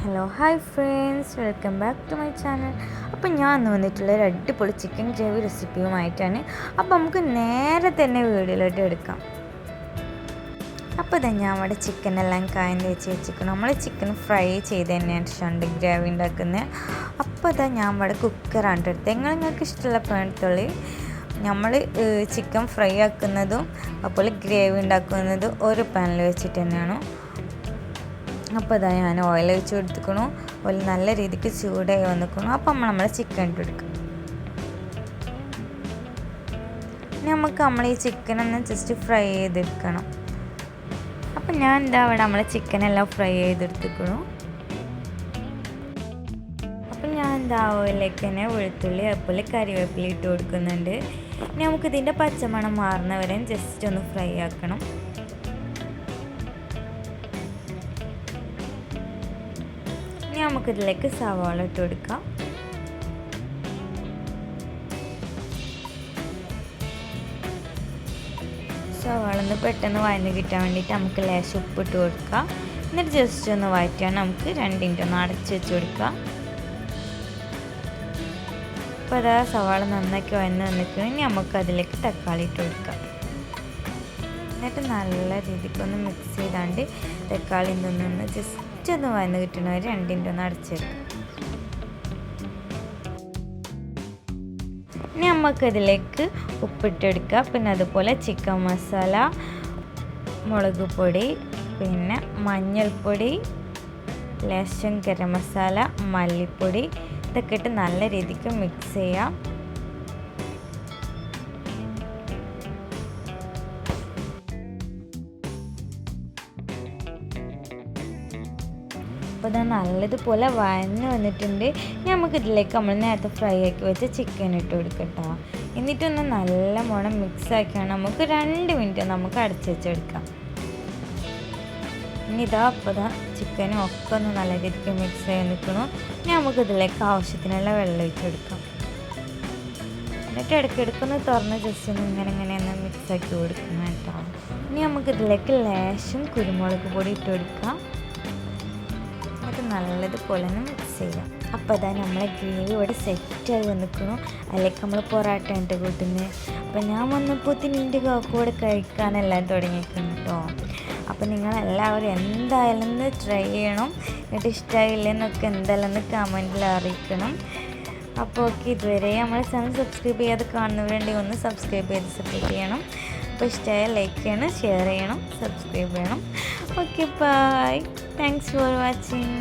Hello hi friends, welcome back to my channel. അപ്പോൾ ഞാൻ ഇന്ന് വന്നിട്ടുള്ള ഒരു അടിപൊളി ചിക്കൻ ഗ്രേവി റെസിപ്പിയുമായിട്ടാണ്. അപ്പോൾ നമുക്ക് നേരെ തന്നെ വീഡിയോയിലോട്ട് എടുക്കാം. അപ്പോൾ ഇതാ ഞാൻ അവിടെ ചിക്കനെല്ലാം കായന്ന് വെച്ചിരിക്കണം. നമ്മൾ ചിക്കൻ ഫ്രൈ ചെയ്ത് തന്നെയാണ് ഷണ്ട് ഗ്രേവി ഉണ്ടാക്കുന്നത്. അപ്പോൾ ഇതാ ഞാൻ അവിടെ കുക്കറാണ് എടുത്തത്. നിങ്ങൾക്ക് ഇഷ്ടമുള്ള പാനത്തോളി നമ്മൾ ചിക്കൻ ഫ്രൈ ആക്കുന്നതും അപ്പോൾ ഗ്രേവി ഉണ്ടാക്കുന്നതും ഒരു പാനിൽ വെച്ചിട്ട് തന്നെയാണ്. അപ്പോൾ ഇതാ ഞാൻ ഓയിൽ ഒഴിച്ച് കൊടുത്തിക്കണു. ഓയിൽ നല്ല രീതിക്ക് ചൂടായി വന്നിക്കണു. അപ്പോൾ നമ്മൾ ചിക്കൻ ഇട്ട് കൊടുക്കും. നമ്മൾ ഈ ചിക്കൻ ഒന്ന് ജസ്റ്റ് ഫ്രൈ ചെയ്തെടുക്കണം. അപ്പം ഞാൻ എന്താ അവിടെ നമ്മൾ ചിക്കനെല്ലാം ഫ്രൈ ചെയ്തെടുത്തിക്കണു. അപ്പം ഞാൻ എന്താ ഓയിലേക്ക് തന്നെ വെളുത്തുള്ളി അതുപോലെ കറിവേപ്പില ഇട്ട് കൊടുക്കുന്നുണ്ട്. നമുക്കിതിൻ്റെ പച്ചമണം മാറുന്നവരെ ജസ്റ്റ് ഒന്ന് ഫ്രൈ ആക്കണം. നമുക്കിതിലേക്ക് സവാള ഇട്ട് കൊടുക്കാം. സവാള ഒന്ന് പെട്ടെന്ന് വഴന്ന് കിട്ടാൻ വേണ്ടിയിട്ട് നമുക്ക് ലേശം ഉപ്പിട്ട് കൊടുക്കാം. എന്നിട്ട് ജസ്റ്റ് ഒന്ന് വഴറ്റാൻ നമുക്ക് 2 മിനിറ്റ് ഒന്ന് അടച്ച് വെച്ച് കൊടുക്കാം. അപ്പോൾ അതാ സവാള നന്നാക്കി വഴന്ന് വന്നിട്ട് നമുക്കതിലേക്ക് തക്കാളി ഇട്ട് കൊടുക്കാം. എന്നിട്ട് നല്ല രീതിക്കൊന്ന് മിക്സ് ചെയ്താണ്ട് തക്കാളി നിന്ന് ജസ്റ്റ് ഒന്ന് വഴന്ന് കിട്ടണവർ 2 മിനിറ്റ് ഒന്ന് അടച്ചെടുക്കാം. ഇനി നമുക്കതിലേക്ക് ഉപ്പിട്ടെടുക്കുക. പിന്നെ അതുപോലെ ചിക്കൻ മസാല, മുളക് പൊടി, പിന്നെ മഞ്ഞൾപ്പൊടി, ലേശം ഗരം മസാല, മല്ലിപ്പൊടി ഇതൊക്കെ ഇട്ട് നല്ല രീതിക്ക് മിക്സ് ചെയ്യാം. അപ്പോൾ ഇത് നല്ലതുപോലെ വഴന്ന് വന്നിട്ടുണ്ട്. നമുക്കിതിലേക്ക് നമ്മൾ നേരത്തെ ഫ്രൈ ആക്കി വെച്ച ചിക്കൻ ഇട്ട് കൊടുക്കട്ടോ. എന്നിട്ടൊന്ന് നല്ല മുണം മിക്സ് ആക്കിയാണ് നമുക്ക് 2 മിനിറ്റ് നമുക്ക് അടച്ച് വെച്ചെടുക്കാം. ഇനി ഇതാ അപ്പോൾ ഇതാ ചിക്കനും ഒക്കെ ഒന്ന് നല്ല രീതിക്ക് മിക്സ് ആയി നിൽക്കണു. നമുക്കിതിലേക്ക് ആവശ്യത്തിനുള്ള വെള്ളം ഒഴിച്ചെടുക്കാം. എന്നിട്ട് ഇടയ്ക്കിടയ്ക്കൊന്ന് തുറന്ന് ജസ്റ്റ് ഒന്ന് ഇങ്ങനെ മിക്സ് ആക്കി കൊടുക്കണം കേട്ടോ. ഇനി നമുക്കിതിലേക്ക് ലേശം കുരുമുളക് പൊടി ഇട്ട് കൊടുക്കാം. നല്ലതുപോലെ ഒന്ന് മിക്സ് ചെയ്യാം. അപ്പോൾ അതാ നമ്മളെ ഗ്രേവി ഇവിടെ സെറ്റായി വന്നിരിക്കുന്നു. അതിലേക്ക് നമ്മൾ പൊറാട്ട ഇട്ട് കൂട്ടുന്നത്. അപ്പോൾ ഞാൻ വന്നപ്പോൾ നിൻ്റെ കൂടെ കഴിക്കാനെല്ലാം തുടങ്ങിയിരിക്കുന്നു കേട്ടോ. അപ്പോൾ നിങ്ങളെല്ലാവരും എന്തായാലും ഒന്ന് ട്രൈ ചെയ്യണം. എന്നിട്ട് ഇഷ്ടമായില്ലെന്നൊക്കെ എന്തായാലും ഒന്ന് കമൻറ്റിൽ അറിയിക്കണം. അപ്പോൾ ഓക്കെ, ഇതുവരെ നമ്മൾ ചാനൽ സബ്സ്ക്രൈബ് ചെയ്യാതെ കാണുന്നവരുണ്ടെങ്കിൽ ഒന്ന് സബ്സ്ക്രൈബ് ചെയ്ത് സപ്പോർട്ട് ചെയ്യണം. അപ്പോൾ ഇഷ്ടമായ ലൈക്ക് ചെയ്യണം, ഷെയർ ചെയ്യണം, സബ്സ്ക്രൈബ് ചെയ്യണം. Okay, bye. Thanks for watching.